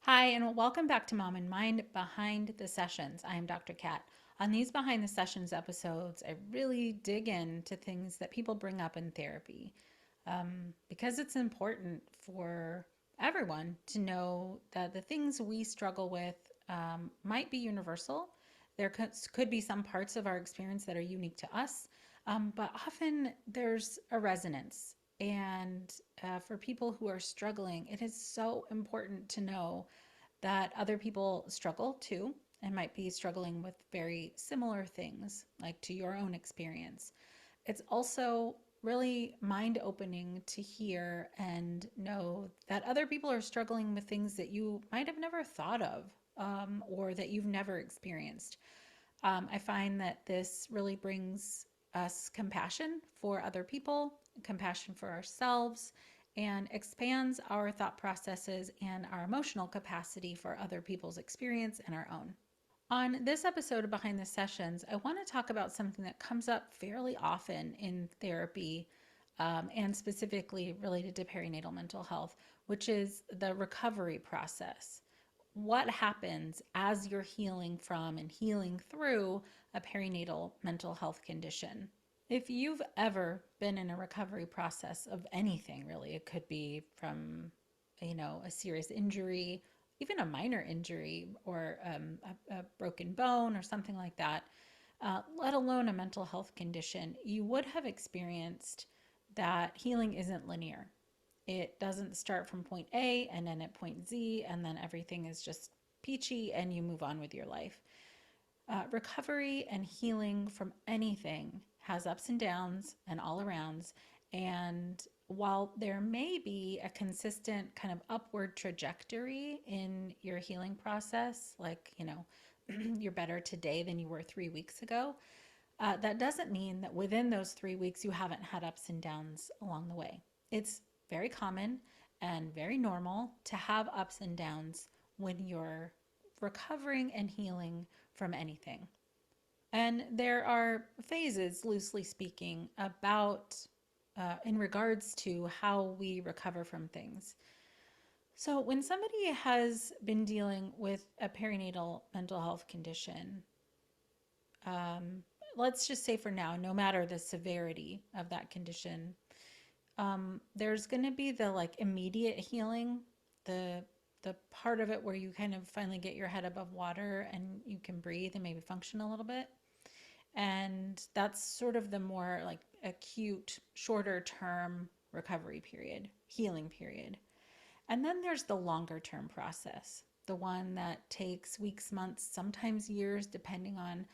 Hi, and welcome back to Mom and Mind Behind the Sessions. I am Dr. Kat. On these Behind the Sessions episodes, I really dig into things that people bring up in therapy because it's important for everyone to know that the things we struggle with might be universal. There could be some parts of our experience that are unique to us, but often there's a resonance. And for people who are struggling, it is so important to know that other people struggle too and might be struggling with very similar things, like to your own experience. It's also really mind opening to hear and know that other people are struggling with things that you might have never thought of or that you've never experienced. I find that this really brings us compassion for other people, compassion for ourselves, and expands our thought processes and our emotional capacity for other people's experience and our own. On this episode of Behind the Sessions, I want to talk about something that comes up fairly often in therapy and specifically related to perinatal mental health, which is the recovery process. What happens as you're healing from and healing through a perinatal mental health condition? If you've ever been in a recovery process of anything, really, it could be from, a serious injury, even a minor injury, or a broken bone or something like that, let alone a mental health condition, you would have experienced that healing isn't linear. It doesn't start from point A and end at point Z, and then everything is just peachy and you move on with your life. Recovery and healing from anything has ups and downs and all arounds. And while there may be a consistent kind of upward trajectory in your healing process, like, you're better today than you were 3 weeks ago, that doesn't mean that within those 3 weeks you haven't had ups and downs along the way. It's very common and very normal to have ups and downs when you're recovering and healing from anything. And there are phases, loosely speaking, about in regards to how we recover from things. So, when somebody has been dealing with a perinatal mental health condition, um, let's just say for now, no matter the severity of that condition, there's going to be the like immediate healing, the the part of it where you kind of finally get your head above water and you can breathe and maybe function a little bit. And that's sort of the more like acute, shorter term recovery period, healing period. And then there's the longer term process, the one that takes weeks, months, sometimes years, depending on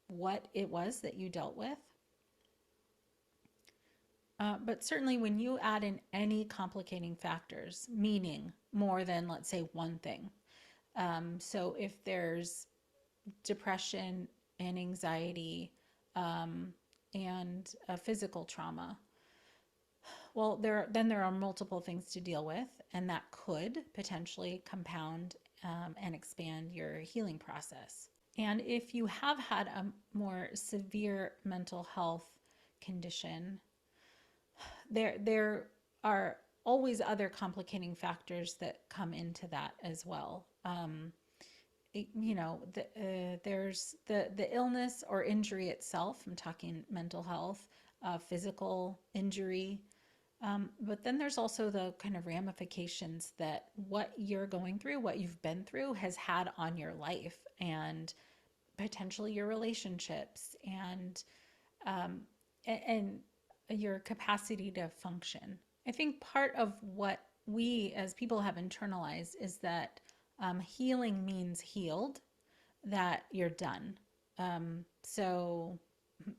what it was that you dealt with. But certainly, when you add in any complicating factors, meaning more than, let's say, one thing. So if there's depression and anxiety um, and a physical trauma, well, then there are multiple things to deal with, and that could potentially compound and expand your healing process. And if you have had a more severe mental health condition, there are always other complicating factors that come into that as well. There's the illness or injury itself. I'm talking mental health, physical injury, but then there's also the kind of ramifications that what you're going through, what you've been through, has had on your life and potentially your relationships um, and your capacity to function. I think part of what we as people have internalized is that healing means healed, that you're done. So,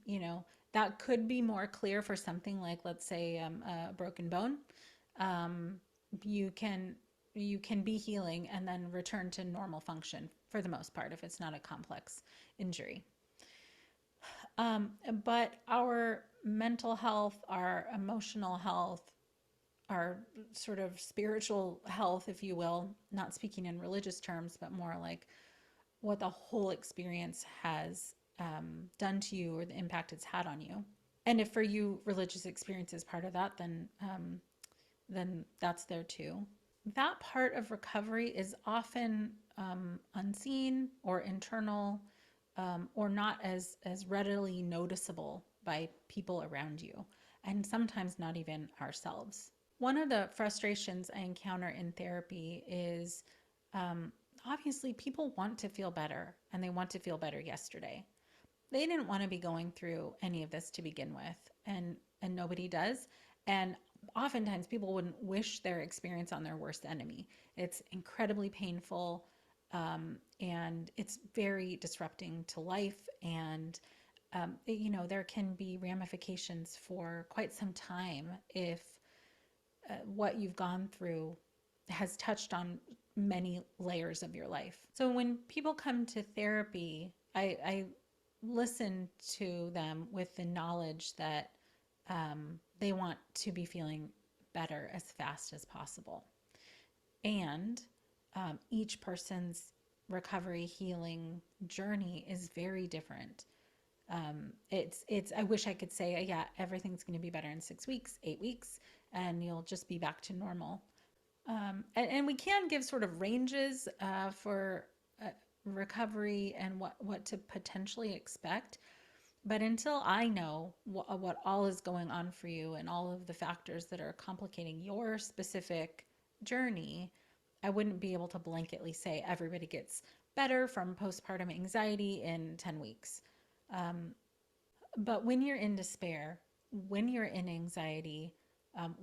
you know, that could be more clear for something like, let's say, a broken bone. Um, you can you can be healing and then return to normal function for the most part if it's not a complex injury. Um, but our mental health, our emotional health, our sort of spiritual health, if you will, not speaking in religious terms, but more like what the whole experience has done to you or the impact it's had on you. And if for you religious experience is part of that, then that's there too. that part of recovery is often unseen or internal, or not as readily noticeable by people around you, and sometimes not even ourselves. One of the frustrations I encounter in therapy is, um, obviously people want to feel better and they want to feel better yesterday. They didn't want to be going through any of this to begin with, and nobody does. And oftentimes people wouldn't wish their experience on their worst enemy. It's incredibly painful, and it's very disrupting to life. And there can be ramifications for quite some time if what you've gone through has touched on many layers of your life. So when people come to therapy, I listen to them with the knowledge that they want to be feeling better as fast as possible. And each person's recovery healing journey is very different. It's I wish I could say, yeah, everything's going to be better in 6 weeks, 8 weeks, and you'll just be back to normal. And we can give sort of ranges for recovery and what to potentially expect. But until I know what all is going on for you and all of the factors that are complicating your specific journey, I wouldn't be able to blanketly say everybody gets better from postpartum anxiety in 10 weeks. Um, but when you're in despair, when you're in anxiety,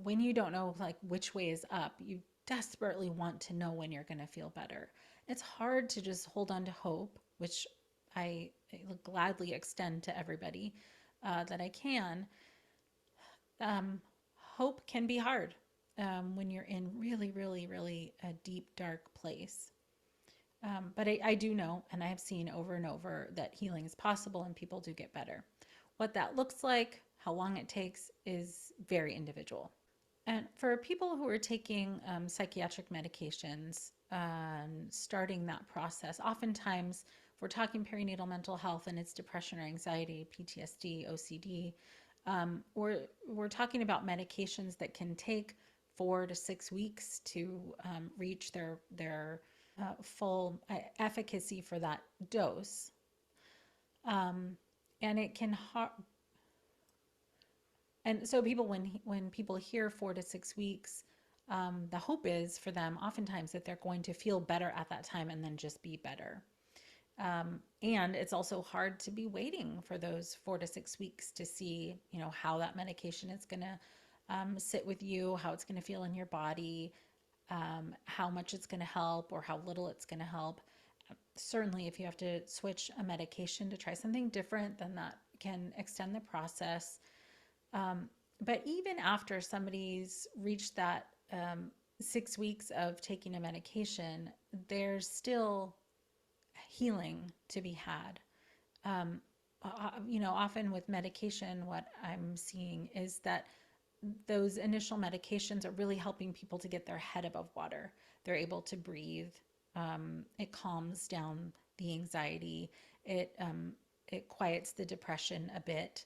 when you don't know like which way is up, you desperately want to know when you're going to feel better. It's hard to just hold on to hope, which I gladly extend to everybody that I can. Hope can be hard when you're in really, really, really a deep, dark place. But I do know, and I have seen over and over, that healing is possible and people do get better. What that looks like, how long it takes, is very individual. And for people who are taking psychiatric medications, starting that process, oftentimes, if we're talking perinatal mental health and it's depression or anxiety, PTSD, OCD, we're talking about medications that can take 4 to 6 weeks to reach their full efficacy for that dose. Um, and it can and so people when people hear 4 to 6 weeks, the hope is for them oftentimes that they're going to feel better at that time and then just be better. And it's also hard to be waiting for those 4 to 6 weeks to see, how that medication is going to sit with you, how it's going to feel in your body, how much it's going to help or how little it's going to help. Certainly, if you have to switch a medication to try something different, then that can extend the process. But even after somebody's reached that 6 weeks of taking a medication, there's still healing to be had. Um, Often with medication, what I'm seeing is that those initial medications are really helping people to get their head above water. They're able to breathe. It calms down the anxiety. It quiets the depression a bit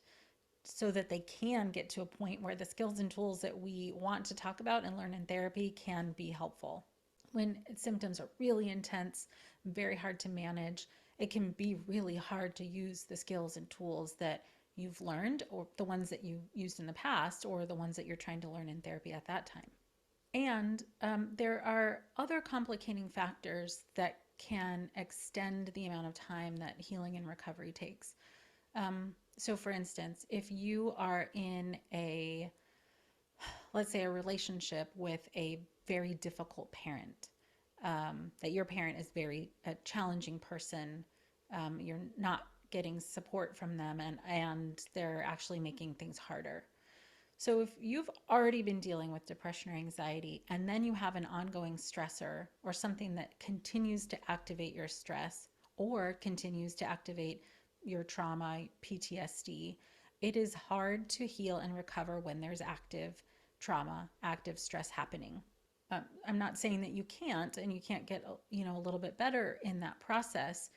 so that they can get to a point where the skills and tools that we want to talk about and learn in therapy can be helpful. When symptoms are really intense, very hard to manage, it can be really hard to use the skills and tools that you've learned, or the ones that you used in the past, or the ones that you're trying to learn in therapy at that time. And there are other complicating factors that can extend the amount of time that healing and recovery takes. So, for instance, if you are in let's say, a relationship with a very difficult parent, that your parent is a challenging person, you're not getting support from them, and they're actually making things harder. So, if you've already been dealing with depression or anxiety, and then you have an ongoing stressor or something that continues to activate your stress or continues to activate your trauma, PTSD, it is hard to heal and recover when there's active trauma, active stress happening. I'm not saying that you can't and you can't get a little bit better in that process.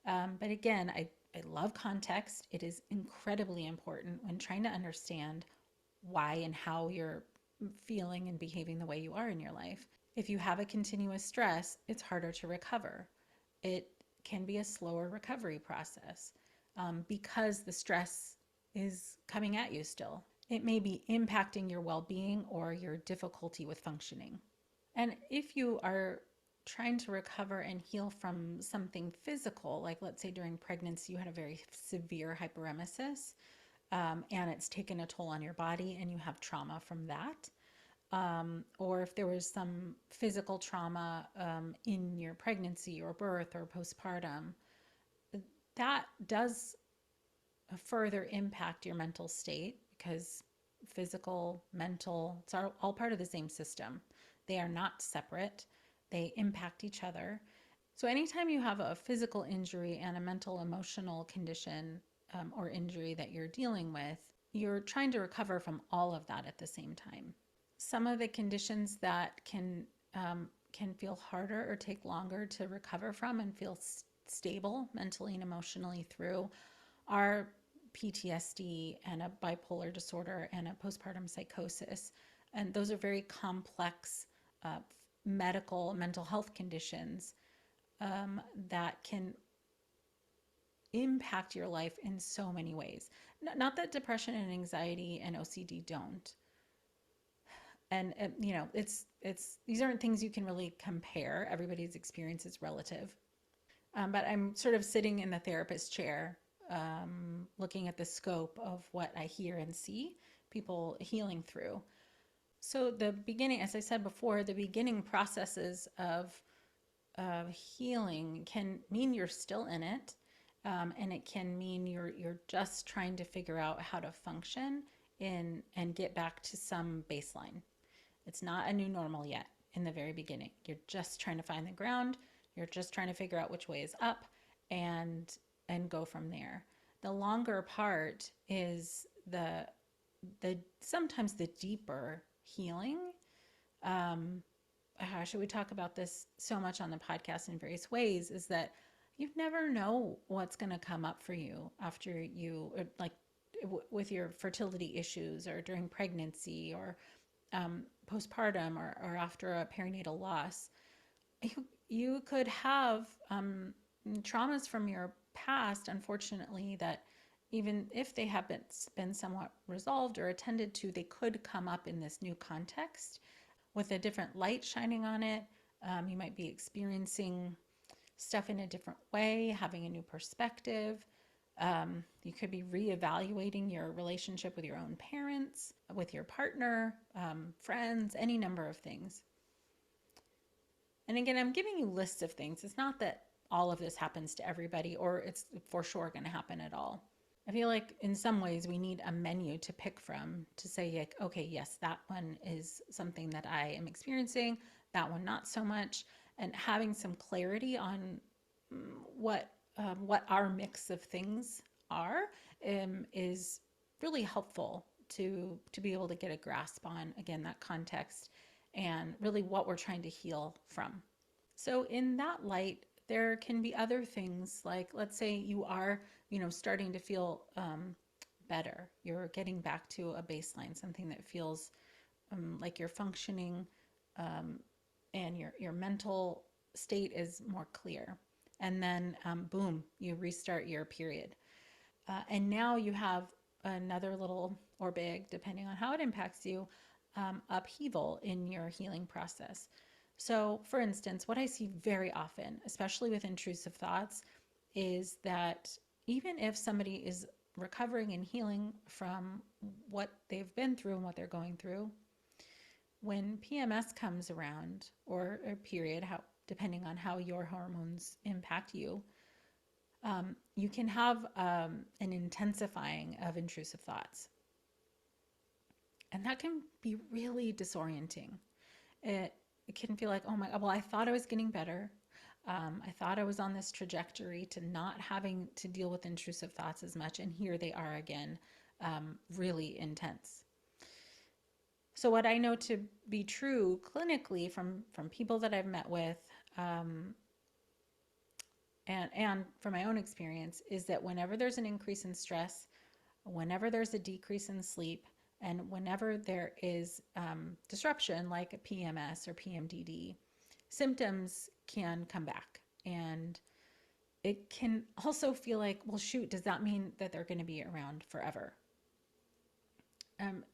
But again, I love context. It is incredibly important when trying to understand why and how you're feeling and behaving the way you are in your life. If you have a continuous stress, it's harder to recover. It can be a slower recovery process because the stress is coming at you still. It may be impacting your well being or your difficulty with functioning. And if you are trying to recover and heal from something physical, like let's say during pregnancy you had a very severe hyperemesis, and it's taken a toll on your body and you have trauma from that, or if there was some physical trauma in your pregnancy or birth or postpartum, that does further impact your mental state because physical, mental, it's all part of the same system. They are not separate, they impact each other. So, anytime you have a physical injury and a mental, emotional condition or injury that you're dealing with, you're trying to recover from all of that at the same time. Some of the conditions that can feel harder or take longer to recover from and feel stable mentally and emotionally through are PTSD and a bipolar disorder and a postpartum psychosis. And those are very complex uh, medical, mental health conditions that can impact your life in so many ways. Not that depression and anxiety and OCD don't. And it's these aren't things you can really compare. Everybody's experience is relative. But I'm sort of sitting in the therapist chair, looking at the scope of what I hear and see people healing through. So the beginning, as I said before, the beginning processes of healing can mean you're still in it, and it can mean you're just trying to figure out how to function in and get back to some baseline. It's not a new normal yet in the very beginning. You're just trying to find the ground. You're just trying to figure out which way is up and go from there. The longer part is the sometimes the deeper healing. Um, Should we talk about this so much on the podcast in various ways? Is that you never know what's going to come up for you after like with your fertility issues or during pregnancy or postpartum or after a perinatal loss. You could have traumas from your past, unfortunately, that even if they have been somewhat resolved or attended to, they could come up in this new context with a different light shining on it. You might be experiencing stuff in a different way, having a new perspective. You could be reevaluating your relationship with your own parents, with your partner, friends, any number of things. And again, I'm giving you lists of things. It's not that all of this happens to everybody or it's for sure going to happen at all. I feel like in some ways we need a menu to pick from to say, like, okay, yes, that one is something that I am experiencing, that one not so much, and having some clarity on what our mix of things are is really helpful to be able to get a grasp on again that context and really what we're trying to heal from. So in that light, there can be other things like, let's say you are, starting to feel better. You're getting back to a baseline, something that feels like you're functioning, um, and your mental state is more clear. And then, boom, you restart your period. And now you have another little or big, depending on how it impacts you, upheaval in your healing process. So, for instance, what I see very often, especially with intrusive thoughts, is that even if somebody is recovering and healing from what they've been through and what they're going through, when PMS comes around, or a period, how depending on how your hormones impact you, you can have an intensifying of intrusive thoughts. And that can be really disorienting. It, it can feel like, oh my, well, I thought I was getting better. I thought I was on this trajectory to not having to deal with intrusive thoughts as much. And here they are again, really intense. So, what I know to be true clinically from people that I've met with, um, and from my own experience, is that whenever there's an increase in stress, whenever there's a decrease in sleep, And whenever there is disruption, like a PMS or PMDD, symptoms can come back. And it can also feel like, well, shoot, does that mean that they're going to be around forever?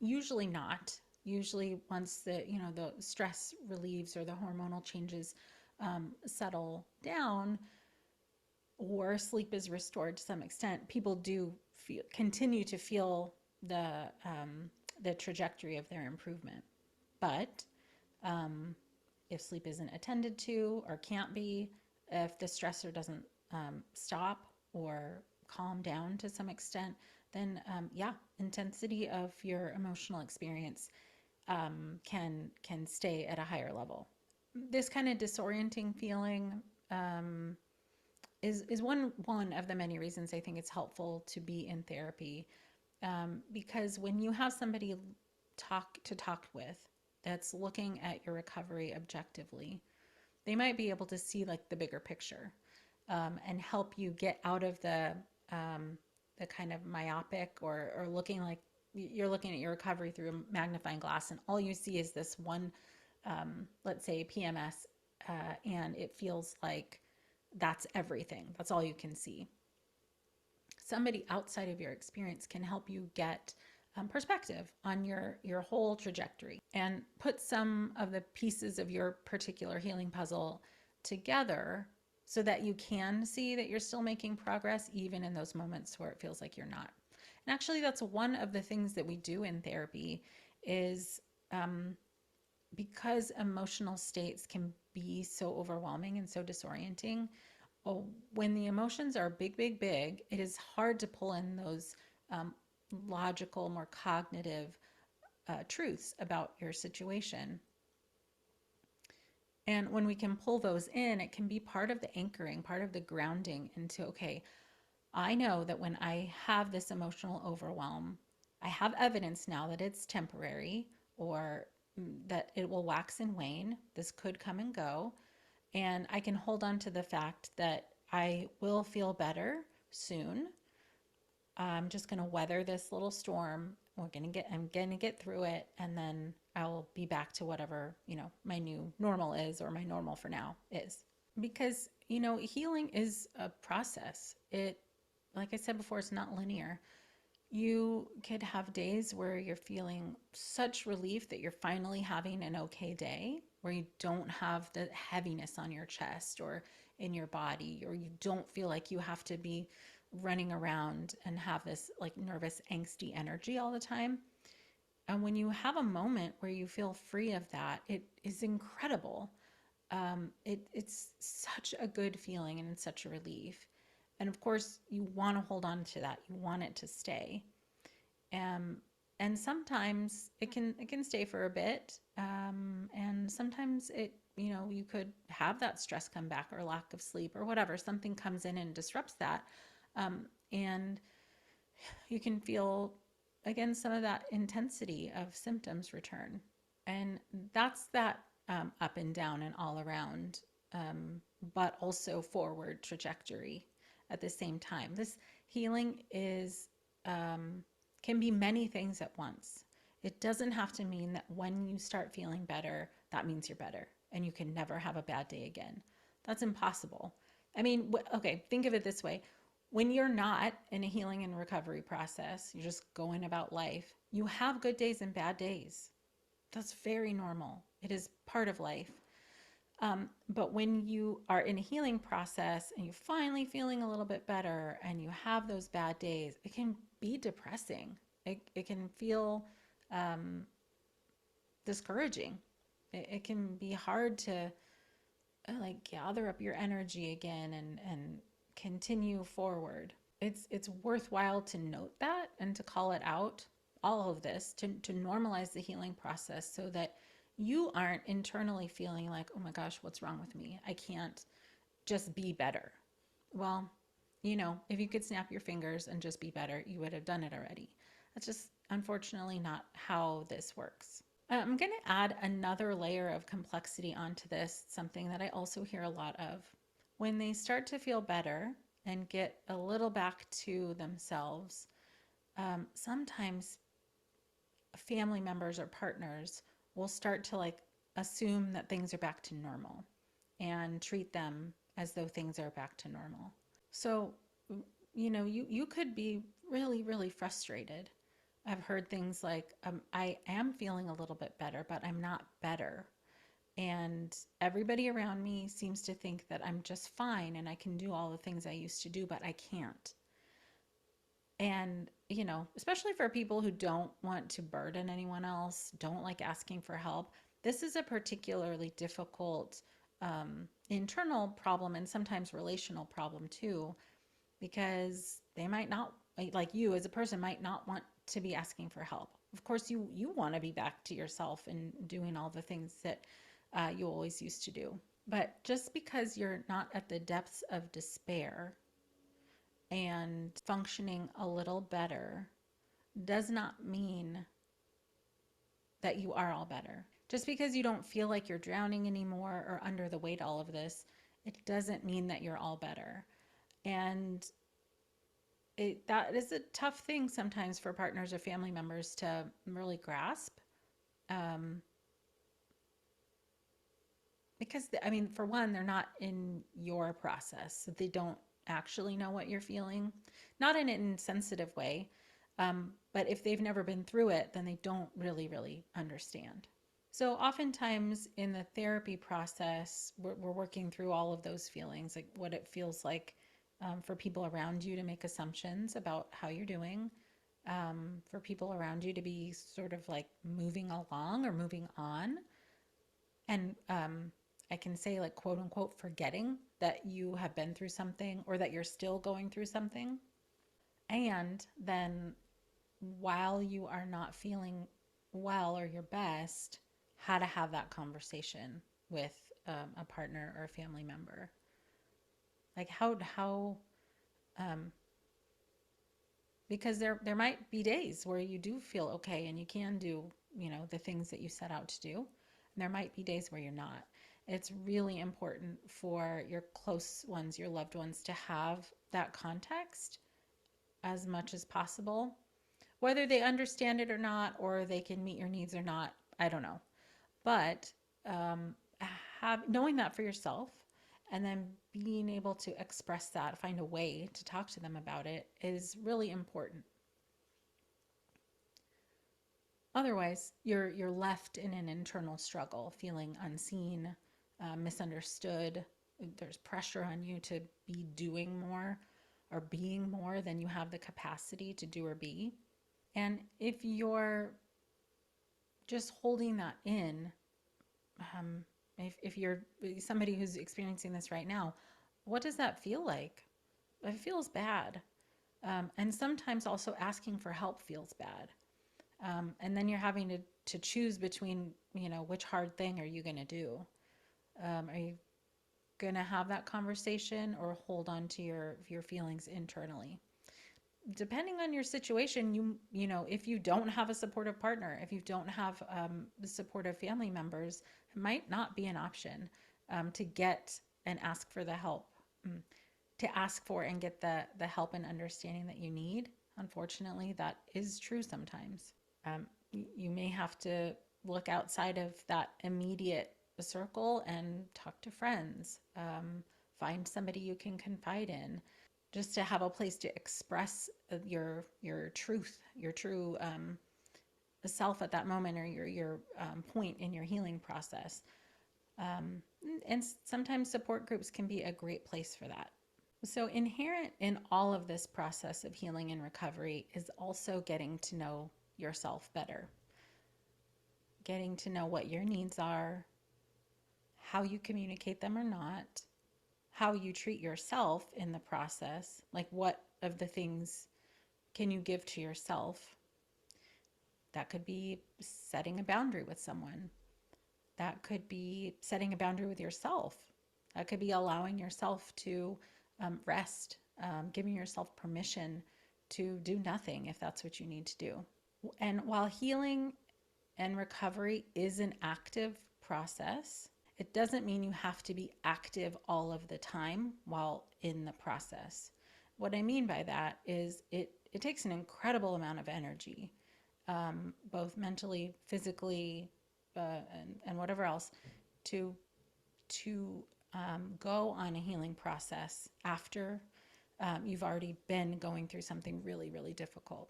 Usually not. Usually, once the stress relieves or the hormonal changes settle down, or sleep is restored to some extent, people do continue to feel the trajectory of their improvement. But um, if sleep isn't attended to or can't be, if the stressor doesn't stop or calm down to some extent, then yeah, intensity of your emotional experience can stay at a higher level. This kind of disorienting feeling is one of the many reasons I think it's helpful to be in therapy, because when you have somebody talk with that's looking at your recovery objectively, they might be able to see like the bigger picture, and help you get out of the kind of myopic, or looking like you're looking at your recovery through a magnifying glass and all you see is this one, let's say PMS, and it feels like that's everything. That's all you can see. Somebody outside of your experience can help you get perspective on your whole trajectory and put some of the pieces of your particular healing puzzle together so that you can see that you're still making progress even in those moments where it feels like you're not. And actually, that's one of the things that we do in therapy is, um, because emotional states can be so overwhelming and so disorienting. Oh, when the emotions are big, big, big, it is hard to pull in those um, logical, more cognitive truths about your situation. And when we can pull those in, it can be part of the anchoring, part of the grounding into, okay, I know that when I have this emotional overwhelm, I have evidence now that it's temporary, or that it will wax and wane. This could come and go. And I can hold on to the fact that I will feel better soon. I'm just going to weather this little storm. I'm going to get through it, and then I'll be back to whatever, my new normal is, or my normal for now is. Because, healing is a process. Like I said before, it's not linear. You could have days where you're feeling such relief that you're finally having an okay day, where you don't have the heaviness on your chest or in your body, or you don't feel like you have to be running around and have this like nervous, angsty energy all the time. And when you have a moment where you feel free of that, it is incredible. It's such a good feeling and it's such a relief. And of course, you want to hold on to that. You want it to stay. Um, and sometimes it can stay for a bit, and sometimes you could have that stress come back, or lack of sleep, or whatever. Something comes in and disrupts that, and you can feel again some of that intensity of symptoms return, and that's that up and down and all around, but also forward trajectory at the same time. This healing is can be many things at once. It doesn't have to mean that when you start feeling better, that means you're better and you can never have a bad day again. That's impossible. I mean, okay, think of it this way. When you're not in a healing and recovery process, you're just going about life, you have good days and bad days. That's very normal. It is part of life. But when you are in a healing process and you're finally feeling a little bit better and you have those bad days, it can be depressing. It can feel um, discouraging. It can be hard to like gather up your energy again and continue forward. It's worthwhile to note that and to call it out, all of this, to normalize the healing process so that you aren't internally feeling like, oh my gosh, what's wrong with me? I can't just be better. Well, if you could snap your fingers and just be better, you would have done it already. That's just unfortunately not how this works. I'm going to add another layer of complexity onto this, something that I also hear a lot of. When they start to feel better and get a little back to themselves, sometimes family members or partners will start to like assume that things are back to normal and treat them as though things are back to normal. So, you could be really, really frustrated. I've heard things like, I am feeling a little bit better, but I'm not better. And everybody around me seems to think that I'm just fine and I can do all the things I used to do, but I can't. And, especially for people who don't want to burden anyone else, don't like asking for help, this is a particularly difficult internal problem and sometimes relational problem too, because they might not, like you as a person, might not want to be asking for help. Of course, you want to be back to yourself and doing all the things that you always used to do. But just because you're not at the depths of despair and functioning a little better does not mean that you are all better. Just because you don't feel like you're drowning anymore or under the weight of all of this, it doesn't mean that you're all better. And that is a tough thing sometimes for partners or family members to really grasp. Um, because, I mean, for one, they're not in your process. So they don't actually know what you're feeling, not in an insensitive way. But if they've never been through it, then they don't really, really understand. So oftentimes in the therapy process, we're working through all of those feelings, like what it feels like for people around you to make assumptions about how you're doing, for people around you to be sort of like moving along or moving on. And I can say, like, quote unquote, forgetting that you have been through something or that you're still going through something. And then while you are not feeling well or your best, how to have that conversation with a partner or a family member. Like um, because there might be days where you do feel okay and you can do, the things that you set out to do. And there might be days where you're not. It's really important for your close ones, your loved ones, to have that context as much as possible. Whether they understand it or not, or they can meet your needs or not, I don't know. But um, knowing that for yourself and then being able to express that, find a way to talk to them about it is really important. Otherwise, you're left in an internal struggle, feeling unseen, misunderstood. There's pressure on you to be doing more or being more than you have the capacity to do or be. And if you're just holding that in, um, if you're somebody who's experiencing this right now, what does that feel like? It feels bad. And sometimes also asking for help feels bad. And then you're having to choose between, which hard thing are you going to do? Are you going to have that conversation or hold on to your feelings internally? Depending on your situation, if you don't have a supportive partner, if you don't have the supportive family members, it might not be an option to get and ask for the help, mm, to ask for and get the help and understanding that you need. Unfortunately, that is true sometimes. You may have to look outside of that immediate circle and talk to friends, find somebody you can confide in, just to have a place to express your truth, your true self at that moment, or your point in your healing process. Um, and sometimes support groups can be a great place for that. So inherent in all of this process of healing and recovery is also getting to know yourself better, getting to know what your needs are, how you communicate them or not, how you treat yourself in the process, like what of the things can you give to yourself. That could be setting a boundary with someone. That could be setting a boundary with yourself. That could be allowing yourself to rest, giving yourself permission to do nothing if that's what you need to do. And while healing and recovery is an active process, it doesn't mean you have to be active all of the time while in the process. What I mean by that is it takes an incredible amount of energy both mentally, physically, and whatever else, to go on a healing process after you've already been going through something really, really difficult.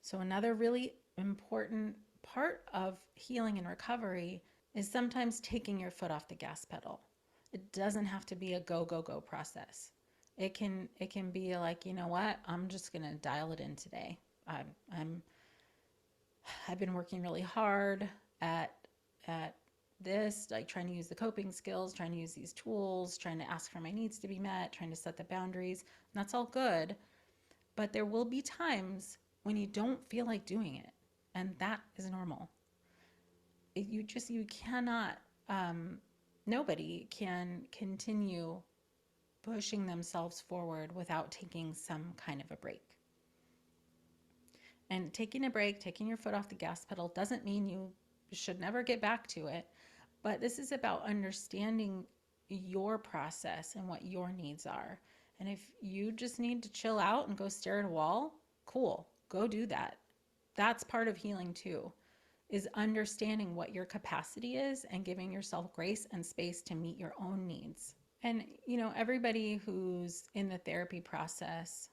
So, another really important part of healing and recovery is sometimes taking your foot off the gas pedal. It doesn't have to be a go, go, go process. It can be like, you know what, I'm just gonna dial it in today. I'm, I'm I've been working really hard at at this, like trying to use the coping skills, trying to use these tools, trying to ask for my needs to be met, trying to set the boundaries. And that's all good. But there will be times when you don't feel like doing it. And that is normal. You cannot, nobody can continue pushing themselves forward without taking some kind of a break. And taking a break, taking your foot off the gas pedal doesn't mean you should never get back to it. But this is about understanding your process and what your needs are. And if you just need to chill out and go stare at a wall, cool, go do that. That's part of healing too, is understanding what your capacity is and giving yourself grace and space to meet your own needs. And, everybody who's in the therapy process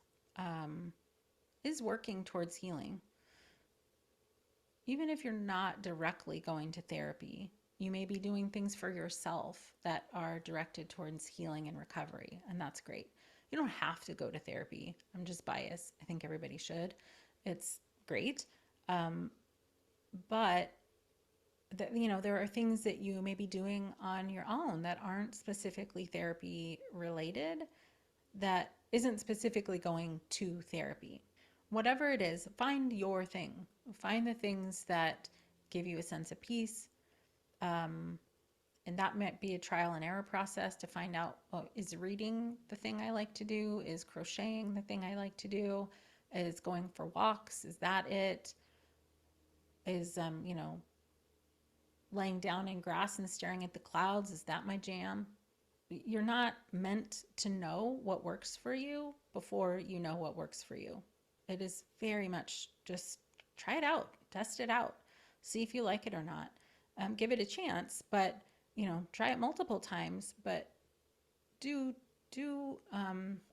is working towards healing. Even if you're not directly going to therapy, you may be doing things for yourself that are directed towards healing and recovery, and that's great. You don't have to go to therapy. I'm just biased. I think everybody should. It's great. But there are things that you may be doing on your own that aren't specifically therapy related, that isn't specifically going to therapy. Whatever it is, find your thing. Find the things that give you a sense of peace. And that might be a trial and error process to find out, is reading the thing I like to do? Is crocheting the thing I like to do? Is going for walks? Is that it? Is, laying down in grass and staring at the clouds? Is that my jam? You're not meant to know what works for you before you know what works for you. It is very much just try it out, test it out, see if you like it or not. Give it a chance, but try it multiple times. But do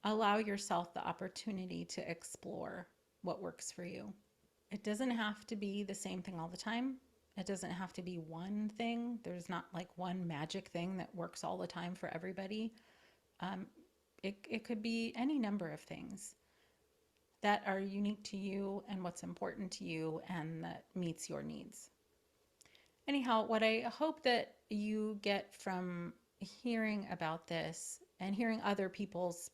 allow yourself the opportunity to explore what works for you. It doesn't have to be the same thing all the time. It doesn't have to be one thing. There's not like one magic thing that works all the time for everybody. It could be any number of things that are unique to you and what's important to you and that meets your needs. Anyhow, what I hope that you get from hearing about this and hearing other people's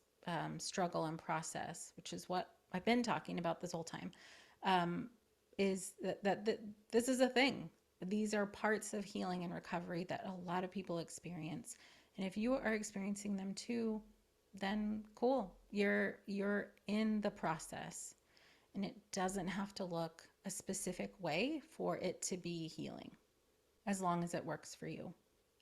struggle and process, which is what I've been talking about this whole time, is that this is a thing. These are parts of healing and recovery that a lot of people experience. And if you are experiencing them too, then cool. You're in the process. And it doesn't have to look a specific way for it to be healing, as long as it works for you.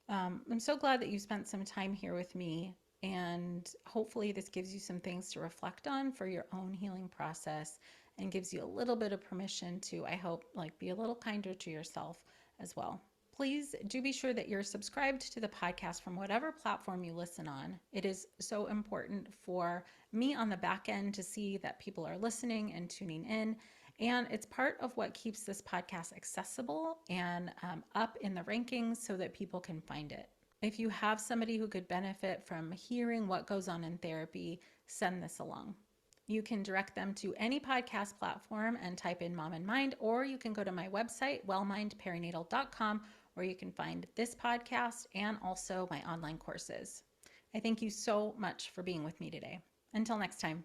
I'm so glad that you spent some time here with me, and hopefully this gives you some things to reflect on for your own healing process and gives you a little bit of permission to, I hope, be a little kinder to yourself as well. Please do be sure that you're subscribed to the podcast from whatever platform you listen on. It is so important for me on the back end to see that people are listening and tuning in. And it's part of what keeps this podcast accessible and up in the rankings so that people can find it. If you have somebody who could benefit from hearing what goes on in therapy, send this along. You can direct them to any podcast platform and type in Mom and Mind, or you can go to my website, wellmindperinatal.com, where you can find this podcast and also my online courses. I thank you so much for being with me today. Until next time.